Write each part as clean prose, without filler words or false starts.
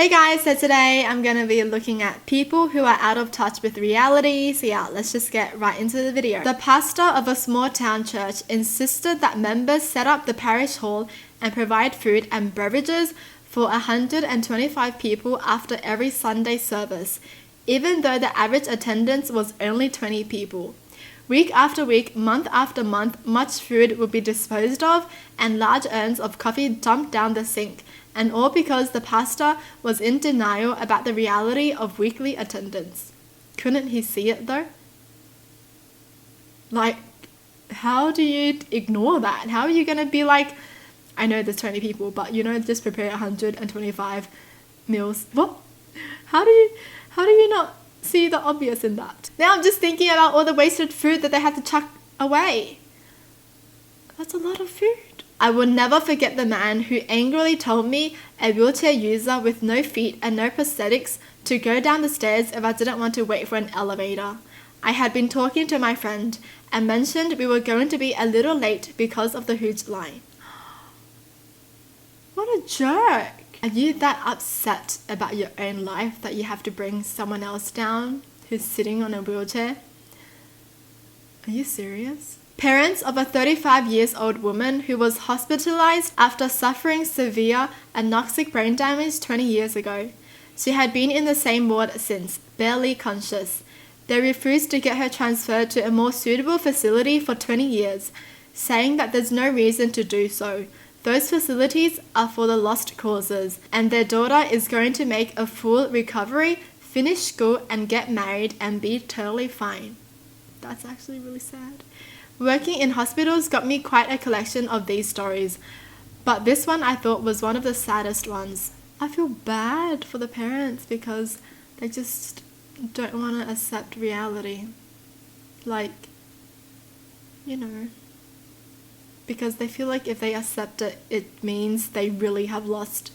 Hey guys, so today I'm going to be looking at people who are out of touch with reality. So yeah, let's just get right into the video. The pastor of a small town church insisted that members set up the parish hall and provide food and beverages for 125 people after every Sunday service, even though the average attendance was only 20 people. Week after week, month after month, much food would be disposed of and large urns of coffee dumped down the sink, and all because the pastor was in denial about the reality of weekly attendance. Couldn't he see it though? Like, how do you ignore that? How are you going to be like, I know there's 20 people, but just prepare 125 meals. What? How do you not see the obvious in that? Now I'm just thinking about all the wasted food that they had to chuck away. That's a lot of food. I will never forget the man who angrily told me, a wheelchair user with no feet and no prosthetics, to go down the stairs if I didn't want to wait for an elevator. I had been talking to my friend and mentioned we were going to be a little late because of the huge line. What a jerk! Are you that upset about your own life that you have to bring someone else down who's sitting on a wheelchair? Are you serious? Parents of a 35-year-old woman who was hospitalized after suffering severe anoxic brain damage 20 years ago. She had been in the same ward since, barely conscious. They refused to get her transferred to a more suitable facility for 20 years, saying that there's no reason to do so. Those facilities are for the lost causes, and their daughter is going to make a full recovery, finish school, and get married and be totally fine. That's actually really sad. Working in hospitals got me quite a collection of these stories, but this one I thought was one of the saddest ones. I feel bad for the parents because they just don't want to accept reality. Because they feel like if they accept it, it means they really have lost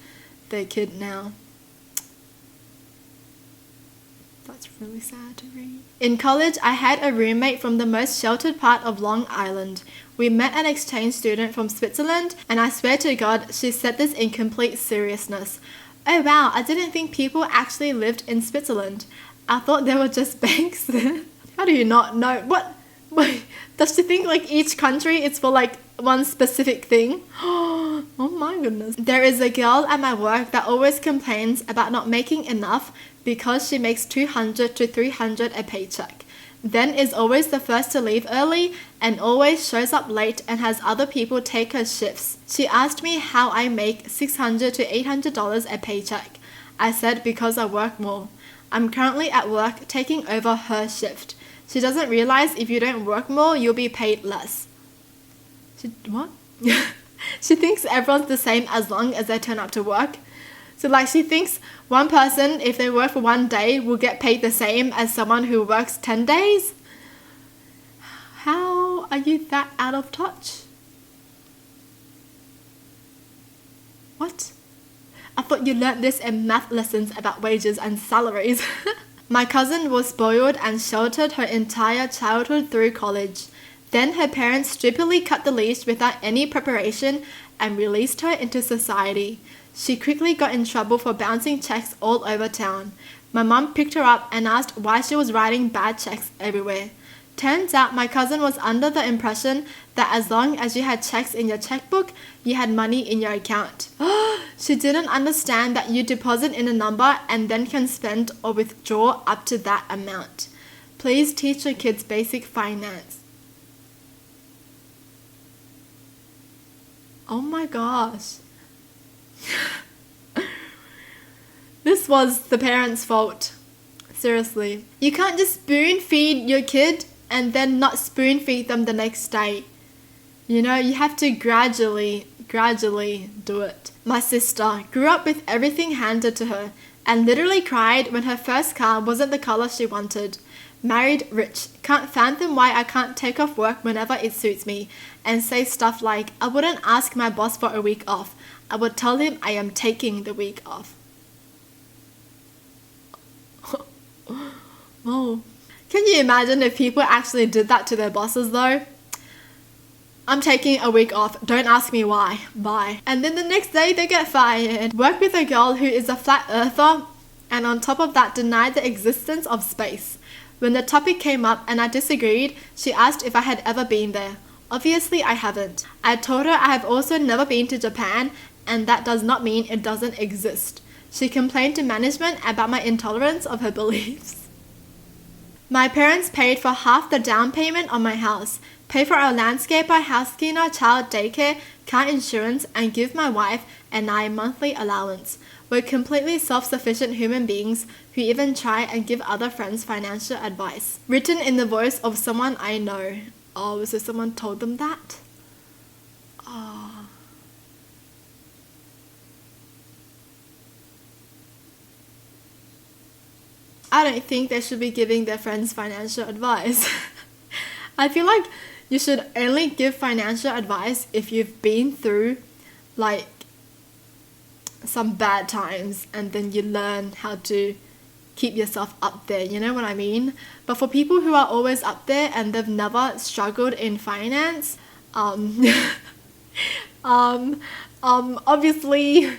their kid now. That's really sad to read. In college, I had a roommate from the most sheltered part of Long Island. We met an exchange student from Switzerland, and I swear to God, she said this in complete seriousness. Oh wow, I didn't think people actually lived in Switzerland. I thought they were just banks there. How do you not know? What? Wait, does she think like each country is for like one specific thing? Oh my goodness. There is a girl at my work that always complains about not making enough because she makes $200 to $300 a paycheck. Then is always the first to leave early and always shows up late and has other people take her shifts. She asked me how I make $600 to $800 a paycheck. I said because I work more. I'm currently at work taking over her shift. She doesn't realize if you don't work more, you'll be paid less. What? She thinks everyone's the same as long as they turn up to work. So she thinks one person, if they work for one day, will get paid the same as someone who works 10 days? How are you that out of touch? What? I thought you learned this in math lessons about wages and salaries. My cousin was spoiled and sheltered her entire childhood through college. Then her parents stupidly cut the leash without any preparation and released her into society. She quickly got in trouble for bouncing checks all over town. My mum picked her up and asked why she was writing bad checks everywhere. Turns out my cousin was under the impression that as long as you had checks in your checkbook, you had money in your account. She didn't understand that you deposit in a number and then can spend or withdraw up to that amount. Please teach your kids basic finance. Oh my gosh. This was the parents' fault. Seriously. You can't just spoon feed your kid and then not spoon feed them the next day. You have to gradually do it. My sister grew up with everything handed to her and literally cried when her first car wasn't the color she wanted. Married rich, can't fathom why I can't take off work whenever it suits me, and say stuff like, I wouldn't ask my boss for a week off. I would tell him I am taking the week off. Oh. Can you imagine if people actually did that to their bosses though? I'm taking a week off. Don't ask me why. Bye. And then the next day they get fired. Work with a girl who is a flat earther and on top of that denied the existence of space. When the topic came up and I disagreed, she asked if I had ever been there. Obviously I haven't. I told her I have also never been to Japan and that does not mean it doesn't exist. She complained to management about my intolerance of her beliefs. My parents paid for half the down payment on my house, pay for our landscaper, house cleaner, child daycare, car insurance, and give my wife and I monthly allowance. We're completely self-sufficient human beings who even try and give other friends financial advice. Written in the voice of someone I know. Oh, so someone told them that? Oh. I don't think they should be giving their friends financial advice. I feel like you should only give financial advice if you've been through like some bad times and then you learn how to keep yourself up there, you know what I mean? But for people who are always up there and they've never struggled in finance, obviously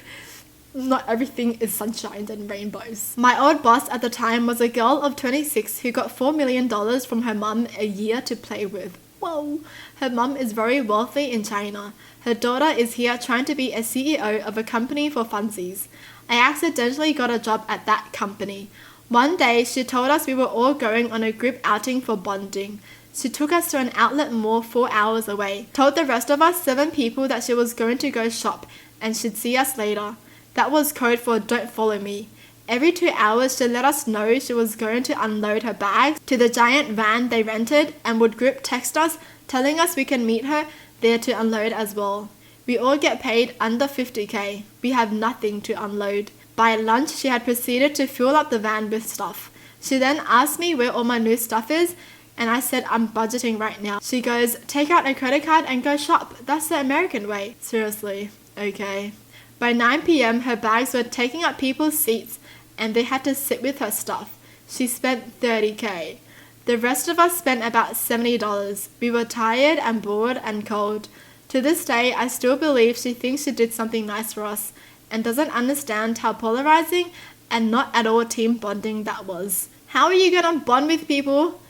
not everything is sunshine and rainbows. My old boss at the time was a girl of 26 who got $4 million from her mum a year to play with. Whoa! Her mum is very wealthy in China. Her daughter is here trying to be a CEO of a company for funsies. I accidentally got a job at that company. One day, she told us we were all going on a group outing for bonding. She took us to an outlet mall 4 hours away, told the rest of us 7 people that she was going to go shop and she'd see us later. That was code for don't follow me. Every 2 hours, she let us know she was going to unload her bags to the giant van they rented and would group text us telling us we can meet her there to unload as well. We all get paid under 50k. We have nothing to unload. By lunch, she had proceeded to fill up the van with stuff. She then asked me where all my new stuff is and I said I'm budgeting right now. She goes, take out a credit card and go shop. That's the American way. Seriously. Okay. By 9 p.m, her bags were taking up people's seats and they had to sit with her stuff. She spent 30k. The rest of us spent about $70. We were tired and bored and cold. To this day, I still believe she thinks she did something nice for us and doesn't understand how polarizing and not at all team bonding that was. How are you gonna bond with people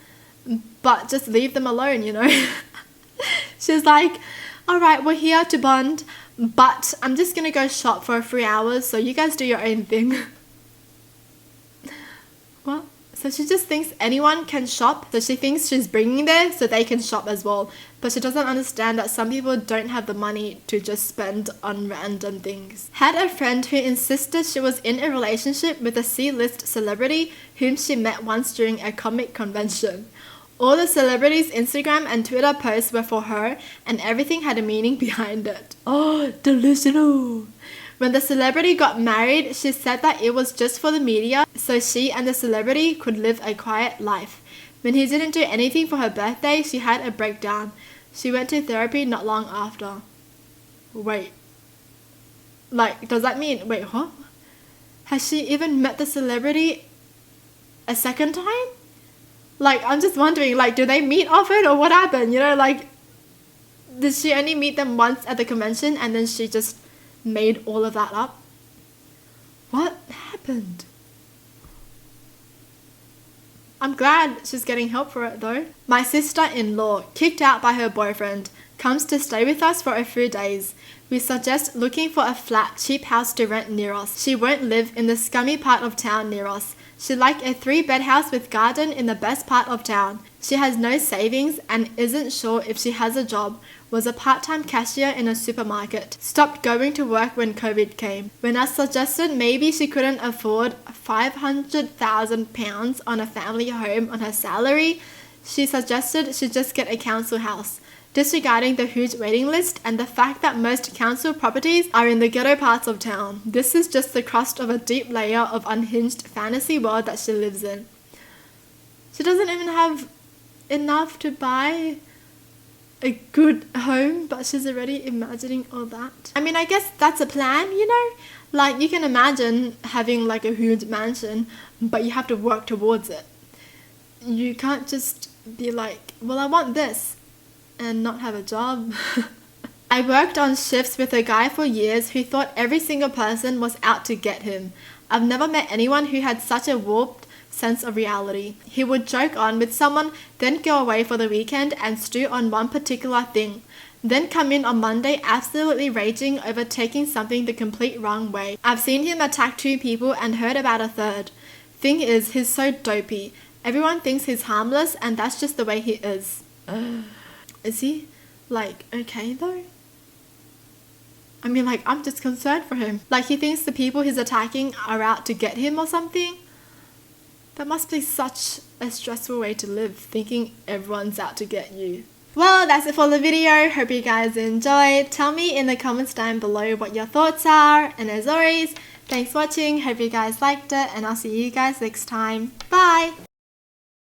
but just leave them alone, you know? She's like, alright, we're here to bond, but I'm just gonna go shop for 3 hours, so you guys do your own thing. What? So she just thinks anyone can shop, so she thinks she's bringing there so they can shop as well. But she doesn't understand that some people don't have the money to just spend on random things. Had a friend who insisted she was in a relationship with a C-list celebrity whom she met once during a comic convention. All the celebrities' Instagram and Twitter posts were for her and everything had a meaning behind it. Oh, delusional! When the celebrity got married, she said that it was just for the media so she and the celebrity could live a quiet life. When he didn't do anything for her birthday, she had a breakdown. She went to therapy not long after. Wait. Like, does that mean... Wait, huh? Has she even met the celebrity a second time? Like, I'm just wondering, like, do they meet often or what happened? You know, like, did she only meet them once at the convention and then she just made all of that up? What happened? I'm glad she's getting help for it though. My sister-in-law, kicked out by her boyfriend, comes to stay with us for a few days. We suggest looking for a flat, cheap house to rent near us. She won't live in the scummy part of town near us. She'd like a 3-bed house with garden in the best part of town. She has no savings and isn't sure if she has a job. Was a part-time cashier in a supermarket. Stopped going to work when COVID came. When I suggested maybe she couldn't afford £500,000 on a family home on her salary, she suggested she just get a council house, disregarding the huge waiting list and the fact that most council properties are in the ghetto parts of town. This is just the crust of a deep layer of unhinged fantasy world that she lives in. She doesn't even have enough to buy a good home, but she's already imagining all that. I mean, I guess that's a plan, you know? Like, you can imagine having like a huge mansion, but you have to work towards it. You can't just be like, well, I want this. and not have a job. I worked on shifts with a guy for years who thought every single person was out to get him. I've never met anyone who had such a warped sense of reality. He would joke on with someone, then go away for the weekend and stew on one particular thing, then come in on Monday absolutely raging over taking something the complete wrong way. I've seen him attack 2 people and heard about a 3rd. Thing is, he's so dopey. Everyone thinks he's harmless and that's just the way he is. Is he, like, okay though? I mean, like, I'm just concerned for him. Like, he thinks the people he's attacking are out to get him or something? That must be such a stressful way to live, thinking everyone's out to get you. Well, that's it for the video. Hope you guys enjoyed. Tell me in the comments down below what your thoughts are. And as always, thanks for watching. Hope you guys liked it. And I'll see you guys next time. Bye!